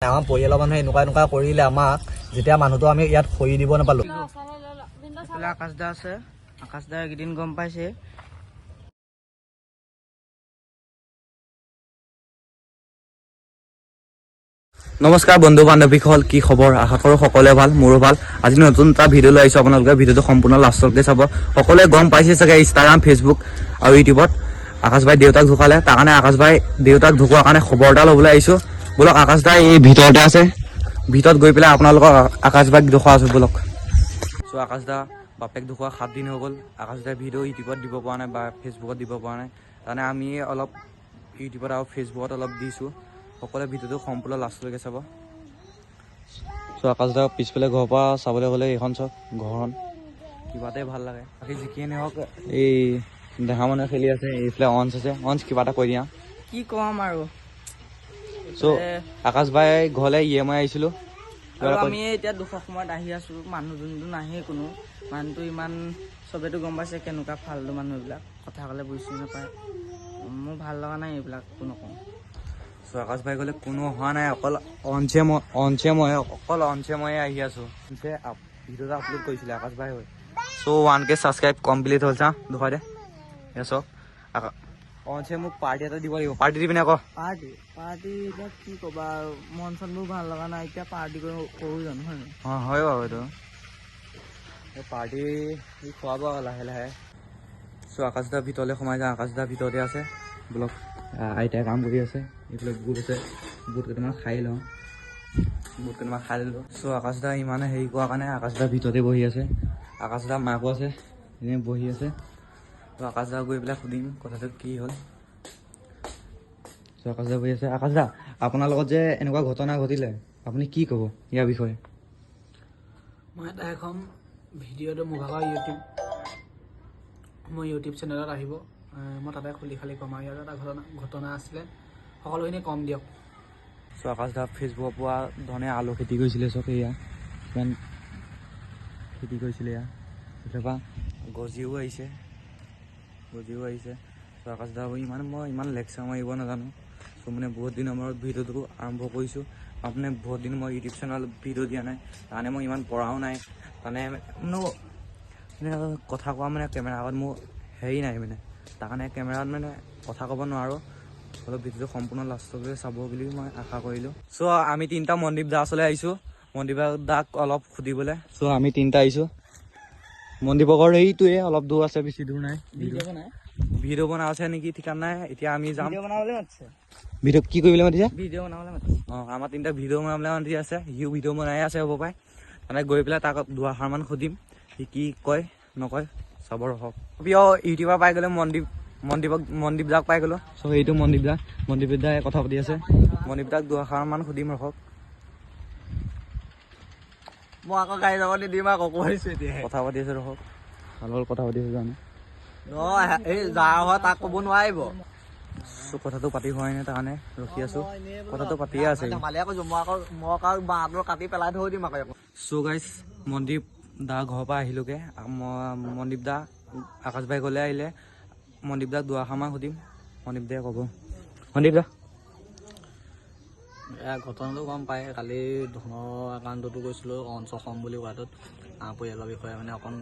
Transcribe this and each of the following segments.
আমাৰ পৰিয়ালৰ মানুহে এনেকুৱা কৰিলে আমাক, যেতিয়া মানুহটো আমি ইয়াত খৰি দিব নাপালো। আকাশ দা আছে, আকাশ দা এইকেইদিন গম পাইছে। নমস্কাৰ বন্ধু বান্ধৱীসকল, কি খবৰ? আশা কৰোঁ সকলোৱে ভাল, মোৰো ভাল। আজি নতুন এটা ভিডিঅ' লৈ আহিছোঁ আপোনালোকে। ভিডিঅ'টো সম্পূৰ্ণ লাষ্টলৈকে চাব। সকলোৱে গম পাইছে চাগে ইনষ্টাগ্ৰাম, ফেচবুক আৰু ইউটিউবত আকাশ ভাই দেউতাক ঢুকালে। তাৰ কাৰণে আকাশ ভাই দেউতাক ঢুকোৱাৰ কাৰণে খবৰ এটা ল'বলৈ আহিছোঁ। বলক আকাশ ভাই এই ভিতৰতে আছে, ভিতৰত গৈ পেলাই আপোনালোকক আকাশ ভাইক দেখুওৱা আছোঁ বলক। চ' আকাশ দা বাপেক ঢুকোৱা 7 দিন হৈ গ'ল। আকাশ দাই ভিডিঅ' ইউটিউবত দিব পৰা নাই বা ফেচবুকত দিব পৰা নাই। তাৰমানে আমি অলপ ইউটিউবত আৰু ফেচবুকত অলপ দিছোঁ। সকলোৱে ভিডিঅ'টো সম্পূৰ্ণ লাষ্টলৈকে চাব। চ' আকাশ দা পিছফালে ঘৰৰ পৰা চাবলৈ গ'লে এইখন চব ঘৰখন কিবাতে ভাল লাগে। বাকী যিখিনিয়ে নহওক এই দেহা মানুহে খেলি আছে, এইফালে অঞ্চ আছে। অঞ্চ কিবা এটা কৈ দিয়া। কি ক'ম আৰু। চ' আকাশ ভাই ঘৰলৈ EMI আহিছিলোঁ। আৰু আমি এতিয়া দুখৰ সময়ত আহি আছোঁ। মানুহ যোনটো নাহে কোনো মানুহটো ইমান চবেতো গম পাইছে কেনেকুৱা ফাল্টু মানুহ এইবিলাক, কথা ক'লে বুজি নাপায়। মোৰ ভাল লগা নাই এইবিলাক, কোনো নকওঁ। চ' আকাশ ভাই গ'লে কোনো অহা নাই, অকল অঞ্চে মই আহি আছোঁ। ভিডিঅ'টো আপলোড কৰিছিলে আকাশ ভাই হয়। চ' 1K ছাবস্ক্ৰাইব কমপ্লিট হ'ল। চা দুখাই দে চক অঞ্চে মোক পাৰ্টি এটা দিব লাগিব। পাৰ্টি দিবি নে আকৌ? পাৰ্টি এতিয়া কি ক'বা আৰু, মন চনবোৰ ভাল লগা নাই এতিয়া। পাৰ্টি কৰোঁ জানো হয় নাই? অঁ হয় বাৰু এইটো পাৰ্টি খোৱাব আৰু লাহে লাহে। চ' আকাশ দা ভিতৰলৈ সোমাই যাওঁ। আকাশ দা ভিতৰতে আছে বলক। আইতাই কাম কৰি আছে। এইফালে বুট আছে, বুট কেইটামান খাই লওঁ। চ' আকাশ দা ইমানে হেৰি কৰাৰ কাৰণে আকাশ দা ভিতৰতে বহি আছে। আকাশ দা মাকো আছে, এনেই বহি আছে। ত' আকাশ দা গৈ পেলাই সুধিম কথাটো কি হ'ল। চ' আকাশ দা বহি আছে। আকাশ দা আপোনাৰ লগত যে এনেকুৱা ঘটনা ঘটিলে, আপুনি কি ক'ব ইয়াৰ বিষয়ে? মই এটা এখন ভিডিঅ'টো মোৰ ভাগৰ মোৰ ইউটিউব চেনেলত আহিব। মই তাতে খুলি খালি ক'ম আৰু ইয়াত এটা ঘটনা আছিলে, সকলোখিনি কম দিয়ক। চ' আকাশ দা ফেচবুকৰ পৰা ধৰণে আলু খেতি কৰিছিলে। চব এয়া কিমান খেতি কৰিছিলে, এয়া সেইফালৰ গজিও আহিছে। চ' আকাশ দা মই ইমান লেকচাৰ মাৰিব নাজানো। চ' মানে বহুত দিনৰ মূৰত ভিডিঅ'টো আৰম্ভ কৰিছোঁ। মানে বহুত দিন মই ইউটিউব চেনেলত ভিডিঅ' দিয়া নাই, তাৰমানে মই ইমান পঢ়াও নাই। তাৰমানে কথা কোৱা মানে কেমেৰা আগত মোৰ হেৰি নাই মানে, তাৰ কাৰণে কেমেৰাত মানে কথা ক'ব নোৱাৰোঁ। অলপ ভিডিঅ'টো সম্পূৰ্ণ লাষ্টলৈকে চাব বুলি মই আশা কৰিলোঁ। চ' আমি তিনিটা মনদীপ দা ওচৰলৈ আহিছোঁ, মনদীপ দাক অলপ সুধিবলৈ। চ' আমি তিনিটা আহিছোঁ। মনদীপৰ ঘৰ এইটোৱে, অলপ দূৰ আছে, বেছি দূৰ নাই। ভিডিঅ' বনাই আছে নেকি ঠিকান নাই। এতিয়া আমি যাম। ভিডিঅ' বনাবলৈ মাতিছে। ভিডিঅ' কি কৰিবলৈ মাতিছে? ভিডিঅ' বনাবলৈ মাতিছে। অঁ আমাৰ তিনিটা ভিডিঅ' বনাবলৈ মাতি আছে। সিও ভিডিঅ' বনাই আছে হ'ব পাৰে। মানে গৈ পেলাই তাক দুআষাৰমান সুধিম, সি কি কয় নকয় চাব ৰখক। ইউটিউবাৰ পাই গ'লে মনদীপ দাক পাই গ'লোঁ। চ' এইটো মনদীপ দাই কথা পাতি আছে। মনদীপ দাক দুআষাৰমান সুধিম ৰখক। মই আকৌ গাড়ী যাব নিদিম আকৌ কৈছোঁ এতিয়া। কথা পাতি আছে ৰখক, ভাল কথা পাতি আছে জানো। এই যাৰ হয় তাক ক'ব নোৱাৰিব। চ' কথাটো পাতি হোৱাই নাই, তাৰ কাৰণে ৰখি আছোঁ। কথাটো পাতিয়ে আছে। মই আকৌ বাঁহটো কাটি পেলাই থৈ দিম আকৌ। চ' গাইজ মনদীপ দা ঘৰৰ পৰা আহিলোঁগৈ। মনদীপ দা আকাশ ভাই গ'লে আহিলে। মনদীপ দাক দুআষাৰমান সুধিম, মনদীপ দাই ক'ব। মনদীপ দা ঘটনাটো গম পায়, কালি ধনৰ একাউণ্টতো গৈছিলোঁ অঞ্চ কম বুলি কোৱাটোত পৰিয়ালৰ বিষয়ে মানে অকণ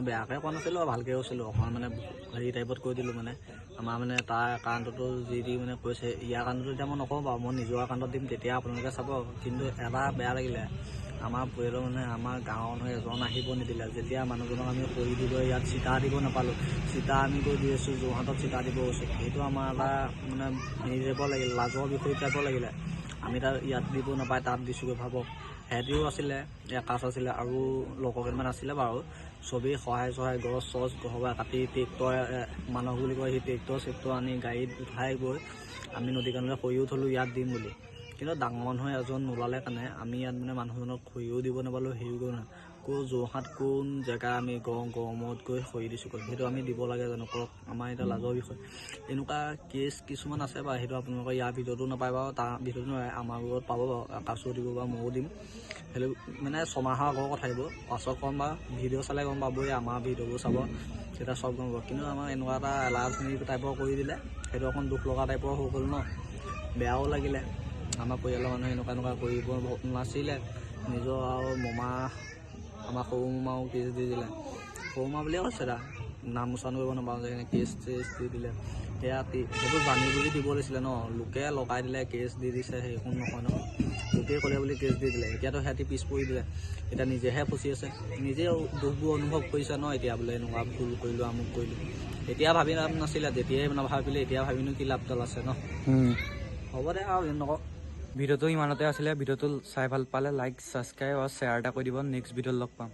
বেয়াকৈ কোৱা নাছিলোঁ আৰু ভালকৈ কৈছিলোঁ। অকণ মানে হেৰি টাইপত কৈ দিলোঁ মানে আমাৰ মানে তাৰ একাউণ্টতো যি মানে কৈছে, ইয়াৰ একাউণ্টতো এতিয়া মই নকওঁ বাৰু, মই নিজৰ একাউণ্টত দিম, তেতিয়া আপোনালোকে চাব। কিন্তু এটা বেয়া লাগিলে, আমাৰ পৰিয়ালৰ মানে আমাৰ গাঁৱৰ মানুহে এজন আহিব নিদিলে। যেতিয়া মানুহজনক আমি কৰি দিব ইয়াত চিতা দিব নাপালোঁ, চিতা আমি গৈ দি আছোঁ যোৰহাটত চিতা দিব গৈছোঁ। সেইটো আমাৰ এটা মানে হেৰি টাইপৰ লাগিলে, লাজৰ বিষয় টাইপৰ লাগিলে। আমি তাত ইয়াত দিব নাপায় তাত দিছোঁগৈ ভাবক। সিহঁতিও আছিলে, আকাশ আছিলে আৰু লগৰ কেইটামান আছিলে বাৰু। চবেই সহায় গছ চছ ঘৰৰপৰা কাটি ট্ৰেক্টৰ মানুহ বুলি কয়, সেই ট্ৰেক্টৰ আনি গাড়ীত উঠাই গৈ আমি নদী কাণলৈ খৰিও থলোঁ ইয়াত দিম বুলি। কিন্তু ডাঙৰ মানুহ এজন নোলালে কাৰণে আমি ইয়াত মানে মানুহজনক খৰিও দিব নাপালোঁ, হেৰিও কৰিব নোৱাৰোঁ। যোৰহাট কোন জেগা আমি গৰমত গৈ খৰি দিছোঁগৈ, সেইটো আমি দিব লাগে জানো কওক? আমাৰ এতিয়া লাজৰ বিষয়। এনেকুৱা কেছ কিছুমান আছে বাৰু, সেইটো আপোনালোকৰ ইয়াৰ ভিডিঅ'টো নাপায় বাৰু, তাৰ ভিডিঅ'টো নহয় আমাৰ ঘৰত পাব বাৰু। আকাশো দিব বা ময়ো দিম। সেইটো মানে ছমাহৰ আগৰ কথা এইবোৰ, পাছত ক'ম বাৰু, ভিডিঅ' চালে গম পাবই, আমাৰ ভিডিঅ'বোৰ চাব তেতিয়া চব গম পাব। কিন্তু আমাৰ এনেকুৱা এটা এলাৰ্জি টাইপৰ কৰি দিলে, সেইটো অকণ দুখ লগা টাইপৰ হৈ গ'ল ন, বেয়াও লাগিলে। আমাৰ পৰিয়ালৰ মানুহে এনেকুৱা কৰিব নাছিলে। নিজৰ আৰু মমা আমাৰ সৰু মমাও কেছ দি দিলে, সৰু মা বুলিয়ে কৈছে দা, নাম উচ্চাৰণ কৰিব নাপাওঁ যে কেছ চেছ দি দিলে। সেয়া সেইবোৰ জানি বুজি দিব লাগিছিলে ন, লোকে লগাই দিলে কেছ দি দিছে, সেইখন নহয় নহয়, লোকে ক'লে বুলি কেছ দি দিলে। এতিয়াতো সিহঁতি পিছ পৰি দিলে, এতিয়া নিজেহে ফচি আছে, নিজেও দুখবোৰ অনুভৱ কৰিছে ন। এতিয়া বোলে এনেকুৱা ভুল কৰিলোঁ, আমুক কৰিলোঁ, এতিয়া ভাবি লাভ নাছিলে, যেতিয়াই নাভাবিলে এতিয়া ভাবিনো কি লাভডাল আছে ন। হ'ব দে আৰু নকওঁ। ভিডিঅ'টো ইমানতে আছিলে। ভিডিঅ'টো চাই ভাল পালে লাইক, ছাবস্ক্ৰাইব আৰু শ্বেয়াৰ এটা কৰি দিব। নেক্সট ভিডিঅ'ত লগ পাম।